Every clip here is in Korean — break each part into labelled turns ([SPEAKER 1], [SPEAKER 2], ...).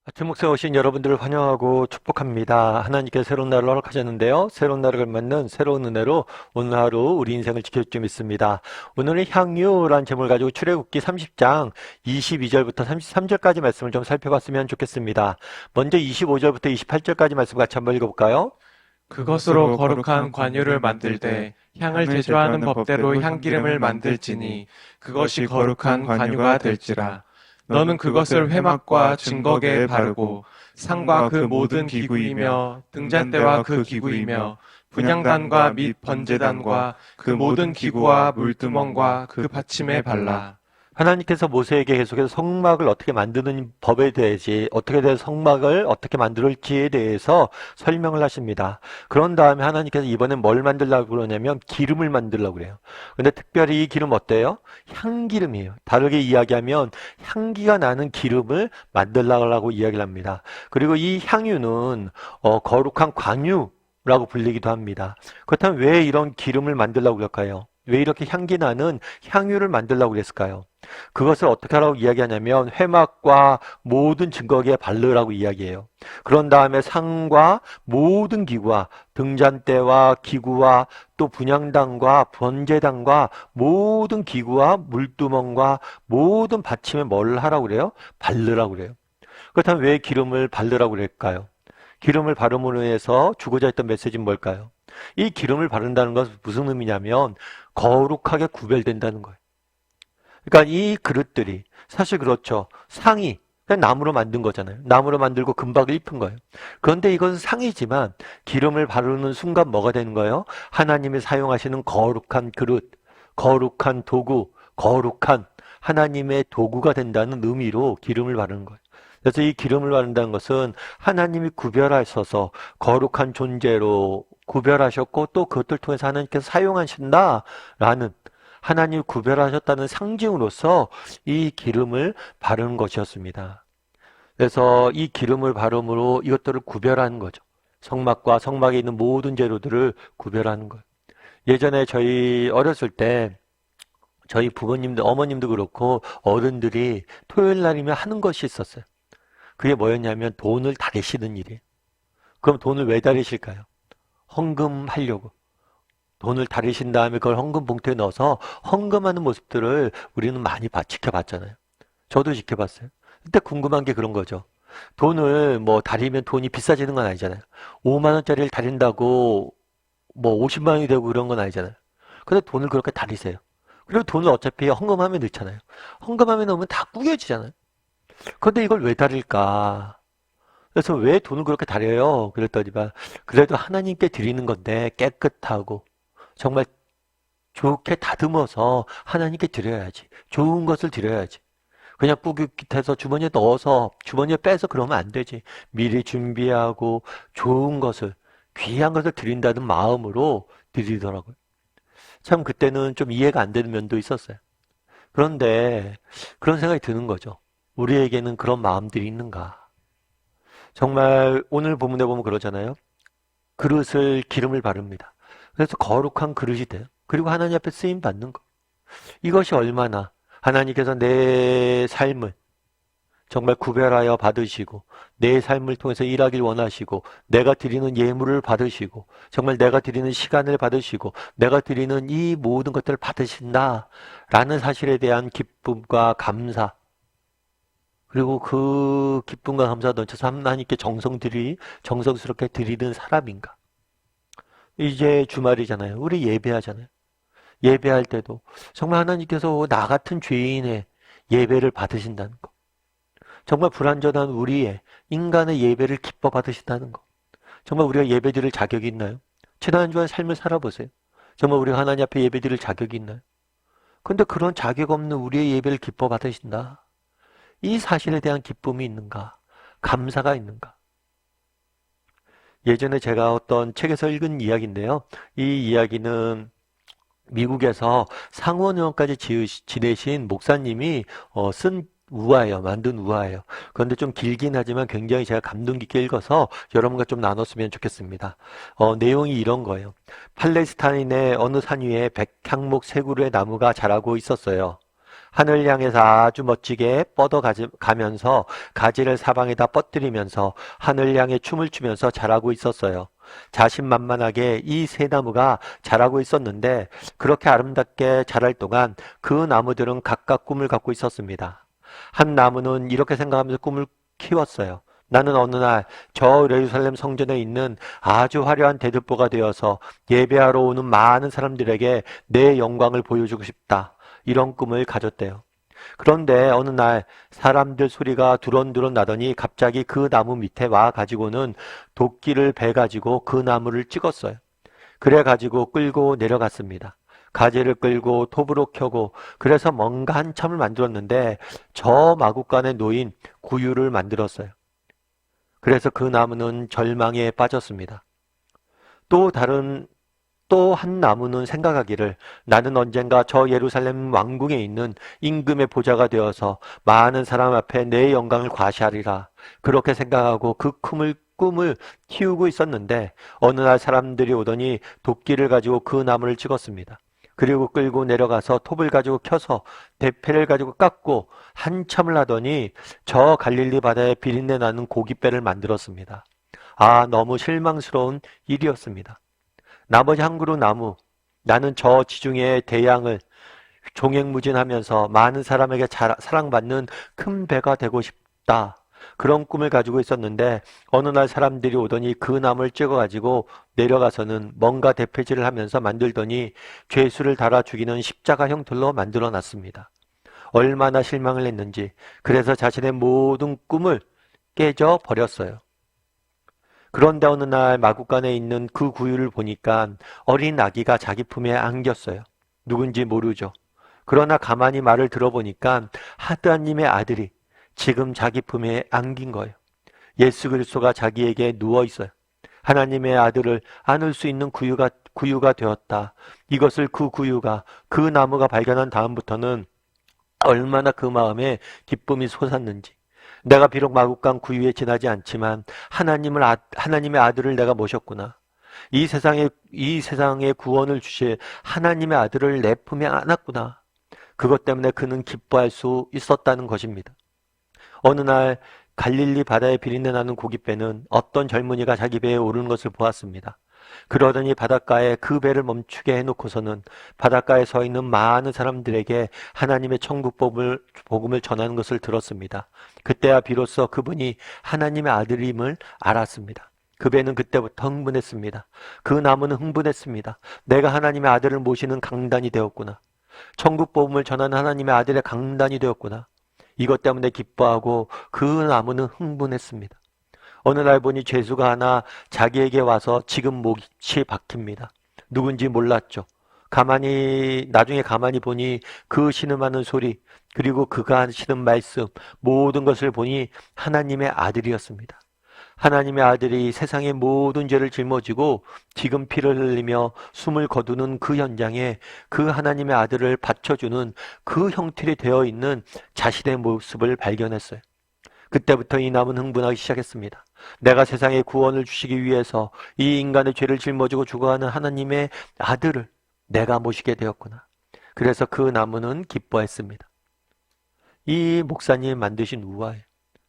[SPEAKER 1] 아침 목사에 오신 여러분들을 환영하고 축복합니다. 하나님께서 새로운 날을 허락하셨는데요. 새로운 날을 맞는 새로운 은혜로 오늘 하루 우리 인생을 지켜줄 줄 믿습니다. 오늘은 향유라는 제목을 가지고 출애굽기 30장 22절부터 33절까지 말씀을 좀 살펴봤으면 좋겠습니다. 먼저 25절부터 28절까지 말씀 같이 한번 읽어볼까요?
[SPEAKER 2] 그것으로 거룩한 관유를 만들되 향을 제조하는 법대로 향기름을 만들지니 그것이 거룩한 관유가 될지라. 너는 그것을 회막과 증거계에 바르고 상과 그 모든 기구이며 등잔대와 그 기구이며 분향단과 및 번제단과 그 모든 기구와 물두멍과 그 받침에 발라.
[SPEAKER 1] 하나님께서 모세에게 계속해서 성막을 어떻게 만드는 법에 대해서 어떻게 된 성막을 어떻게 만들지에 대해서 설명을 하십니다. 그런 다음에 하나님께서 이번엔 뭘 만들려고 그러냐면 기름을 만들려고 그래요. 근데 특별히 이 기름 어때요? 향기름이에요. 다르게 이야기하면 향기가 나는 기름을 만들려고 이야기를 합니다. 그리고 이 향유는 거룩한 관유라고 불리기도 합니다. 그렇다면 왜 이런 기름을 만들려고 그럴까요? 왜 이렇게 향기 나는 향유를 만들려고 그랬을까요? 그것을 어떻게 하라고 이야기하냐면 회막과 모든 증거기에 바르라고 이야기해요. 그런 다음에 상과 모든 기구와 등잔대와 기구와 또 분향단과 번제단과 모든 기구와 물두멍과 모든 받침에 뭘 하라고 그래요? 바르라고 그래요. 그렇다면 왜 기름을 바르라고 그랬을까요? 기름을 바름으로 해서 주고자 했던 메시지는 뭘까요? 이 기름을 바른다는 것은 무슨 의미냐면 거룩하게 구별된다는 거예요. 그러니까 이 그릇들이 사실 그렇죠. 상이 그냥 나무로 만든 거잖아요. 나무로 만들고 금박을 입힌 거예요. 그런데 이것은 상이지만 기름을 바르는 순간 뭐가 되는 거예요? 하나님이 사용하시는 거룩한 그릇, 거룩한 도구, 거룩한 하나님의 도구가 된다는 의미로 기름을 바르는 거예요. 그래서 이 기름을 바른다는 것은 하나님이 구별하셔서 거룩한 존재로 구별하셨고 또 그것들 통해서 하나님께서 사용하신다라는 하나님이 구별하셨다는 상징으로서 이 기름을 바르는 것이었습니다. 그래서 이 기름을 바름으로 이것들을 구별하는 거죠. 성막과 성막에 있는 모든 재료들을 구별하는 거예요. 예전에 저희 어렸을 때 저희 부모님들, 어머님도 그렇고 어른들이 토요일 날이면 하는 것이 있었어요. 그게 뭐였냐면 돈을 다리시는 일이에요. 그럼 돈을 왜 다리실까요? 헌금하려고. 돈을 다리신 다음에 그걸 헌금 봉투에 넣어서 헌금하는 모습들을 우리는 많이 지켜봤잖아요. 저도 지켜봤어요. 근데 궁금한 게 그런 거죠. 돈을 뭐 다리면 돈이 비싸지는 건 아니잖아요. 5만 원짜리를 다린다고 뭐 50만 원이 되고 그런 건 아니잖아요. 근데 돈을 그렇게 다리세요. 그리고 돈을 어차피 헌금하면 넣잖아요. 헌금하면 넣으면 다 구겨지잖아요. 그런데 이걸 왜 다릴까? 그래서 왜 돈을 그렇게 다려요? 그랬더니만 그래도 하나님께 드리는 건데 깨끗하고 정말 좋게 다듬어서 하나님께 드려야지. 좋은 것을 드려야지. 그냥 뿌깃해서 주머니에 넣어서 주머니에 빼서 그러면 안 되지. 미리 준비하고 좋은 것을 귀한 것을 드린다는 마음으로 드리더라고요. 참 그때는 좀 이해가 안 되는 면도 있었어요. 그런데 그런 생각이 드는 거죠. 우리에게는 그런 마음들이 있는가? 정말 오늘 본문에 보면 그러잖아요. 그릇을 기름을 바릅니다. 그래서 거룩한 그릇이 돼요. 그리고 하나님 앞에 쓰임 받는 거. 이것이 얼마나 하나님께서 내 삶을 정말 구별하여 받으시고 내 삶을 통해서 일하길 원하시고 내가 드리는 예물을 받으시고 정말 내가 드리는 시간을 받으시고 내가 드리는 이 모든 것들을 받으신다라는 사실에 대한 기쁨과 감사 그리고 그 기쁨과 감사 넘쳐서 하나님께 정성스럽게 드리는 사람인가. 이제 주말이잖아요. 우리 예배하잖아요. 예배할 때도 정말 하나님께서 나 같은 죄인의 예배를 받으신다는 거. 정말 불완전한 우리의 인간의 예배를 기뻐 받으신다는 거. 정말 우리가 예배 드릴 자격이 있나요? 지난 한 주간 삶을 살아보세요. 정말 우리가 하나님 앞에 예배 드릴 자격이 있나요? 근데 그런 자격 없는 우리의 예배를 기뻐 받으신다. 이 사실에 대한 기쁨이 있는가? 감사가 있는가? 예전에 제가 어떤 책에서 읽은 이야기인데요. 이 이야기는 미국에서 상원의원까지 지내신 목사님이 쓴 우화예요. 만든 우화예요. 그런데 좀 길긴 하지만 굉장히 제가 감동 깊게 읽어서 여러분과 좀 나눴으면 좋겠습니다. 내용이 이런 거예요. 팔레스타인의 어느 산 위에 백향목 세 그루의 나무가 자라고 있었어요. 하늘 향해서 아주 멋지게 뻗어가면서 가지를 사방에다 뻗들이면서 하늘 향해 춤을 추면서 자라고 있었어요. 자신만만하게 이 세 나무가 자라고 있었는데 그렇게 아름답게 자랄 동안 그 나무들은 각각 꿈을 갖고 있었습니다. 한 나무는 이렇게 생각하면서 꿈을 키웠어요. 나는 어느 날 저 예루살렘 성전에 있는 아주 화려한 대들보가 되어서 예배하러 오는 많은 사람들에게 내 영광을 보여주고 싶다. 이런 꿈을 가졌대요. 그런데 어느 날 사람들 소리가 두런두런 나더니 갑자기 그 나무 밑에 와 가지고는 도끼를 배 가지고 그 나무를 찍었어요. 그래 가지고 끌고 내려갔습니다. 가지를 끌고 톱으로 켜고 그래서 뭔가 한참을 만들었는데 저 마구간에 놓인 구유를 만들었어요. 그래서 그 나무는 절망에 빠졌습니다. 또 한 나무는 생각하기를 나는 언젠가 저 예루살렘 왕궁에 있는 임금의 보좌가 되어서 많은 사람 앞에 내 영광을 과시하리라. 그렇게 생각하고 그 꿈을 키우고 있었는데 어느 날 사람들이 오더니 도끼를 가지고 그 나무를 찍었습니다. 그리고 끌고 내려가서 톱을 가지고 켜서 대패를 가지고 깎고 한참을 하더니 저 갈릴리 바다에 비린내 나는 고깃배를 만들었습니다. 아, 너무 실망스러운 일이었습니다. 나머지 한 그루 나무, 나는 저 지중해의 대양을 종횡무진하면서 많은 사람에게 사랑받는 큰 배가 되고 싶다. 그런 꿈을 가지고 있었는데 어느 날 사람들이 오더니 그 나무를 찍어가지고 내려가서는 뭔가 대패질을 하면서 만들더니 죄수를 달아 죽이는 십자가 형틀로 만들어 놨습니다. 얼마나 실망을 했는지 그래서 자신의 모든 꿈을 깨져 버렸어요. 그런데 어느 날 마구간에 있는 그 구유를 보니까 어린 아기가 자기 품에 안겼어요. 누군지 모르죠. 그러나 가만히 말을 들어보니까 하드아님의 아들이 지금 자기 품에 안긴 거예요. 예수 그리스도가 자기에게 누워 있어요. 하나님의 아들을 안을 수 있는 구유가 되었다. 이것을 그 구유가 그 나무가 발견한 다음부터는 얼마나 그 마음에 기쁨이 솟았는지. 내가 비록 마구간 구유에 지나지 않지만 하나님의 아들을 내가 모셨구나. 이 세상에 구원을 주실 하나님의 아들을 내 품에 안았구나. 그것 때문에 그는 기뻐할 수 있었다는 것입니다. 어느 날 갈릴리 바다에 비린내 나는 고깃배는 어떤 젊은이가 자기 배에 오르는 것을 보았습니다. 그러더니 바닷가에 그 배를 멈추게 해놓고서는 바닷가에 서 있는 많은 사람들에게 하나님의 천국 복음을 전하는 것을 들었습니다. 그때야 비로소 그분이 하나님의 아들임을 알았습니다. 그 배는 그때부터 흥분했습니다. 그 나무는 흥분했습니다. 내가 하나님의 아들을 모시는 강단이 되었구나. 천국 복음을 전하는 하나님의 아들의 강단이 되었구나. 이것 때문에 기뻐하고 그 나무는 흥분했습니다. 어느 날 보니 죄수가 하나 자기에게 와서 지금 못이 박힙니다. 누군지 몰랐죠. 나중에 가만히 보니 그 신음하는 소리, 그리고 그가 하시는 말씀, 모든 것을 보니 하나님의 아들이었습니다. 하나님의 아들이 세상의 모든 죄를 짊어지고 지금 피를 흘리며 숨을 거두는 그 현장에 그 하나님의 아들을 바쳐주는 그 형틀이 되어 있는 자신의 모습을 발견했어요. 그때부터 이 나무는 흥분하기 시작했습니다. 내가 세상에 구원을 주시기 위해서 이 인간의 죄를 짊어지고 죽어가는 하나님의 아들을 내가 모시게 되었구나. 그래서 그 나무는 기뻐했습니다. 이 목사님이 만드신 우화예요.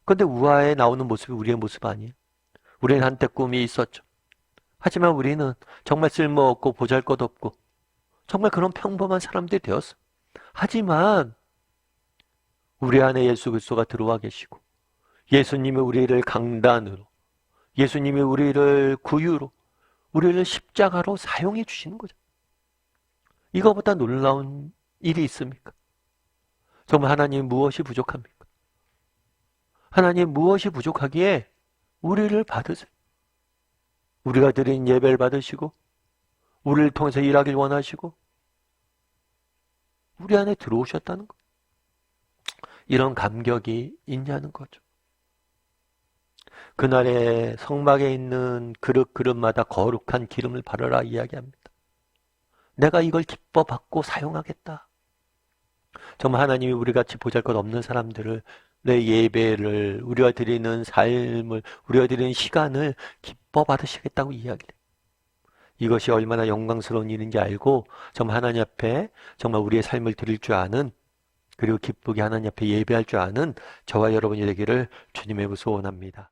[SPEAKER 1] 그런데 우화에 나오는 모습이 우리의 모습 아니에요. 우리는 한때 꿈이 있었죠. 하지만 우리는 정말 쓸모없고 보잘것없고 정말 그런 평범한 사람들이 되었어요. 하지만 우리 안에 예수 그리스도가 들어와 계시고 예수님이 우리를 강단으로, 예수님이 우리를 구유로, 우리를 십자가로 사용해 주시는 거죠. 이거보다 놀라운 일이 있습니까? 정말 하나님 무엇이 부족합니까? 하나님 무엇이 부족하기에 우리를 받으세요. 우리가 드린 예배를 받으시고 우리를 통해서 일하길 원하시고 우리 안에 들어오셨다는 것. 이런 감격이 있냐는 거죠. 그날에 성막에 있는 그릇마다 거룩한 기름을 바르라 이야기합니다. 내가 이걸 기뻐 받고 사용하겠다. 정말 하나님이 우리같이 보잘것없는 사람들을 내 예배를, 우리가 드리는 삶을, 우리가 드리는 시간을 기뻐 받으시겠다고 이야기해요. 이것이 얼마나 영광스러운 일인지 알고 정말 하나님 앞에 정말 우리의 삶을 드릴 줄 아는 그리고 기쁘게 하나님 앞에 예배할 줄 아는 저와 여러분이 되기를 주님의 소원합니다.